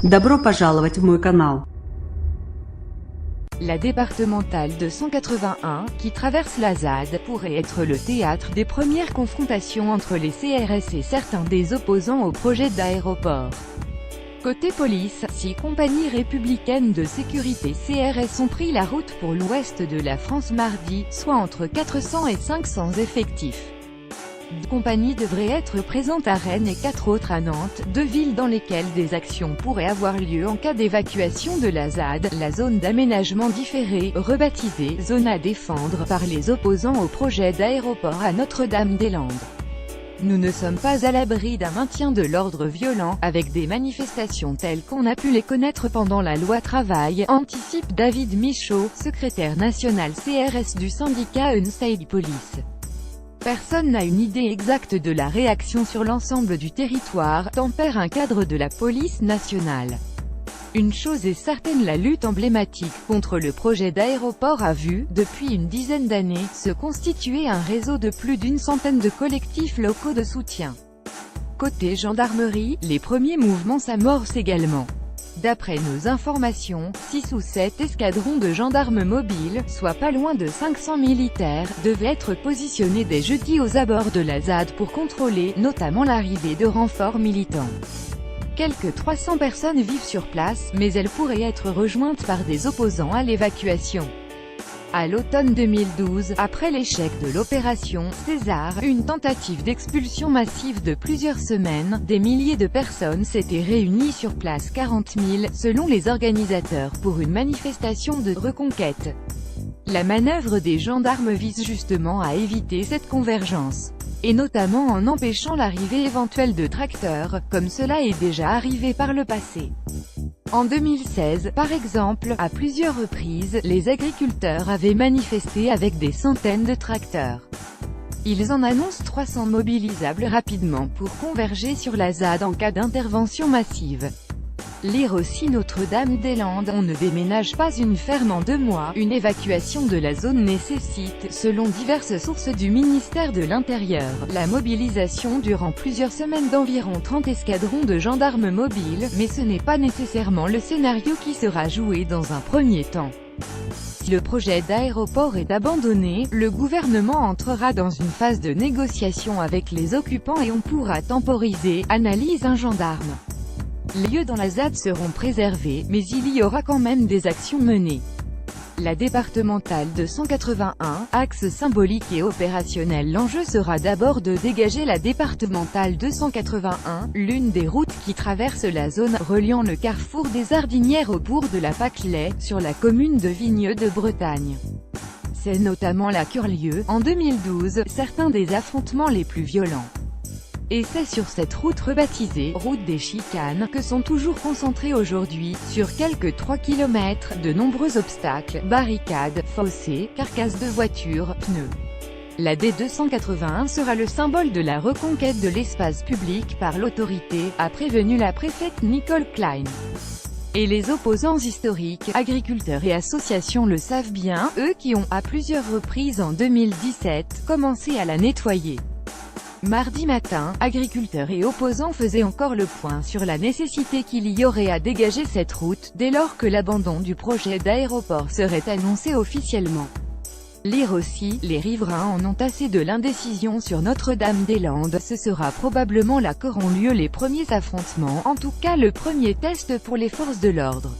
Добро пожаловать в мой канал. La départementale 281, qui traverse la ZAD, pourrait être le théâtre des premières confrontations entre les CRS et certains des opposants au projet d'aéroport. Côté police, 6 compagnies républicaines de sécurité CRS ont pris la route pour l'ouest de la France mardi, soit entre 400 et 500 effectifs. 2 compagnies devraient être présentes à Rennes et 4 autres à Nantes, 2 villes dans lesquelles des actions pourraient avoir lieu en cas d'évacuation de la ZAD, la zone d'aménagement différé, rebaptisée « zone à défendre » par les opposants au projet d'aéroport à Notre-Dame-des-Landes. Nous ne sommes pas à l'abri d'un maintien de l'ordre violent, avec des manifestations telles qu'on a pu les connaître pendant la loi travail, anticipe David Michaud, secrétaire national CRS du syndicat Unstate Police. Personne n'a une idée exacte de la réaction sur l'ensemble du territoire, tempère un cadre de la police nationale. Une chose est certaine, la lutte emblématique contre le projet d'aéroport a vu, depuis une dizaine d'années, se constituer un réseau de plus d'une centaine de collectifs locaux de soutien. Côté gendarmerie, les premiers mouvements s'amorcent également. D'après nos informations, 6 ou 7 escadrons de gendarmes mobiles, soit pas loin de 500 militaires, devaient être positionnés dès jeudi aux abords de la ZAD pour contrôler, notamment l'arrivée de renforts militants. Quelques 300 personnes vivent sur place, mais elles pourraient être rejointes par des opposants à l'évacuation. À l'automne 2012, après l'échec de l'opération César, une tentative d'expulsion massive de plusieurs semaines, des milliers de personnes s'étaient réunies sur place, 40 000, selon les organisateurs, pour une manifestation de reconquête. La manœuvre des gendarmes vise justement à éviter cette convergence, et notamment en empêchant l'arrivée éventuelle de tracteurs, comme cela est déjà arrivé par le passé. En 2016, par exemple, à plusieurs reprises, les agriculteurs avaient manifesté avec des centaines de tracteurs. Ils en annoncent 300 mobilisables rapidement pour converger sur la ZAD en cas d'intervention massive. Lire aussi Notre-Dame-des-Landes, on ne déménage pas une ferme en 2 mois, une évacuation de la zone nécessite, selon diverses sources du ministère de l'Intérieur, la mobilisation durant plusieurs semaines d'environ 30 escadrons de gendarmes mobiles, mais ce n'est pas nécessairement le scénario qui sera joué dans un premier temps. Si le projet d'aéroport est abandonné, le gouvernement entrera dans une phase de négociation avec les occupants et on pourra temporiser, analyse un gendarme. Les lieux dans la ZAD seront préservés, mais il y aura quand même des actions menées. La départementale 281, axe symbolique et opérationnel. L'enjeu sera d'abord de dégager la départementale 281, l'une des routes qui traverse la zone, reliant le carrefour des Ardinières au bourg de la Pâquelais, sur la commune de Vigneux de Bretagne. C'est notamment là qu'eurent lieu, en 2012, certains des affrontements les plus violents. Et c'est sur cette route rebaptisée « route des chicanes » que sont toujours concentrés aujourd'hui, sur quelques 3 km, de nombreux obstacles, barricades, fossés, carcasses de voitures, pneus. La D281 sera le symbole de la reconquête de l'espace public par l'autorité, a prévenu la préfète Nicole Klein. Et les opposants historiques, agriculteurs et associations le savent bien, eux qui ont, à plusieurs reprises en 2017, commencé à la nettoyer. Mardi matin, agriculteurs et opposants faisaient encore le point sur la nécessité qu'il y aurait à dégager cette route, dès lors que l'abandon du projet d'aéroport serait annoncé officiellement. Lire aussi, les riverains en ont assez de l'indécision sur Notre-Dame-des-Landes, ce sera probablement là qu'auront lieu les premiers affrontements, en tout cas le premier test pour les forces de l'ordre.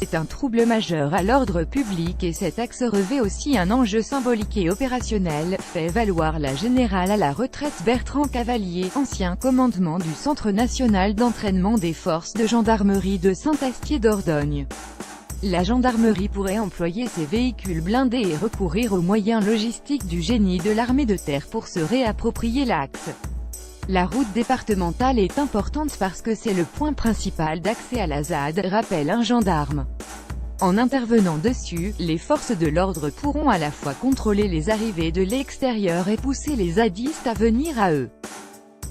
C'est un trouble majeur à l'ordre public et cet axe revêt aussi un enjeu symbolique et opérationnel, fait valoir la générale à la retraite Bertrand Cavalier, ancien commandement du Centre national d'entraînement des forces de gendarmerie de Saint-Astier-d'Ordogne. La gendarmerie pourrait employer ses véhicules blindés et recourir aux moyens logistiques du génie de l'armée de terre pour se réapproprier l'axe. La route départementale est importante parce que c'est le point principal d'accès à la ZAD, rappelle un gendarme. En intervenant dessus, les forces de l'ordre pourront à la fois contrôler les arrivées de l'extérieur et pousser les zadistes à venir à eux.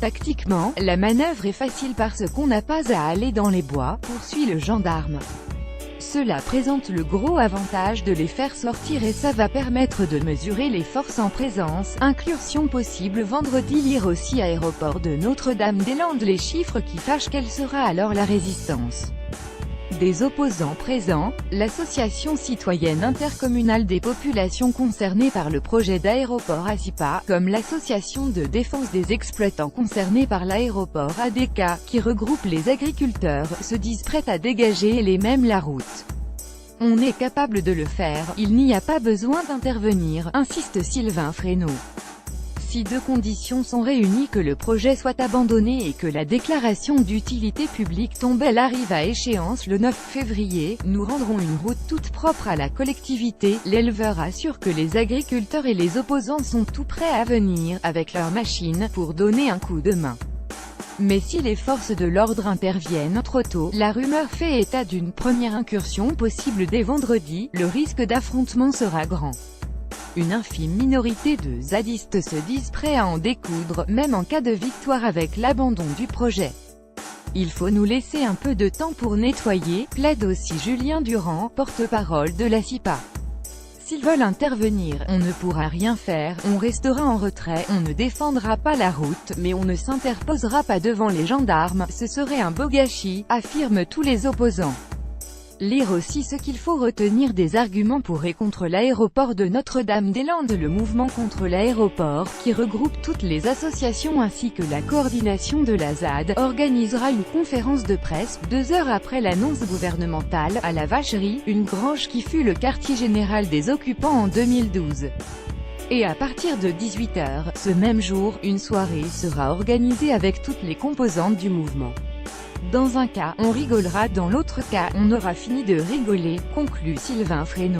Tactiquement, la manœuvre est facile parce qu'on n'a pas à aller dans les bois, poursuit le gendarme. Cela présente le gros avantage de les faire sortir et ça va permettre de mesurer les forces en présence. Incursion possible vendredi. Lire aussi aéroport de Notre-Dame-des-Landes. Les chiffres qui fâchent. Quelle sera alors la résistance des opposants présents? L'association citoyenne intercommunale des populations concernées par le projet d'aéroport ASIPA, comme l'association de défense des exploitants concernés par l'aéroport ADK, qui regroupe les agriculteurs, se disent prêts à dégager et les mêmes la route. On est capable de le faire, il n'y a pas besoin d'intervenir, insiste Sylvain Fresneau. Si deux conditions sont réunies, que le projet soit abandonné et que la déclaration d'utilité publique tombe, elle arrive à échéance le 9 février, nous rendrons une route toute propre à la collectivité. L'éleveur assure que les agriculteurs et les opposants sont tout prêts à venir, avec leurs machines, pour donner un coup de main. Mais si les forces de l'ordre interviennent trop tôt, la rumeur fait état d'une première incursion possible dès vendredi, le risque d'affrontement sera grand. Une infime minorité de zadistes se disent prêts à en découdre, même en cas de victoire avec l'abandon du projet. Il faut nous laisser un peu de temps pour nettoyer, plaide aussi Julien Durand, porte-parole de l'ASIPA. S'ils veulent intervenir, on ne pourra rien faire, on restera en retrait, on ne défendra pas la route, mais on ne s'interposera pas devant les gendarmes, ce serait un beau gâchis, affirment tous les opposants. Lire aussi ce qu'il faut retenir des arguments pour et contre l'aéroport de Notre-Dame-des-Landes. Le mouvement contre l'aéroport, qui regroupe toutes les associations ainsi que la coordination de la ZAD, organisera une conférence de presse, 2 heures après l'annonce gouvernementale, à la Vacherie, une grange qui fut le quartier général des occupants en 2012. Et à partir de 18 h, ce même jour, une soirée sera organisée avec toutes les composantes du mouvement. Dans un cas, on rigolera, dans l'autre cas, on aura fini de rigoler, conclut Sylvain Fresneau.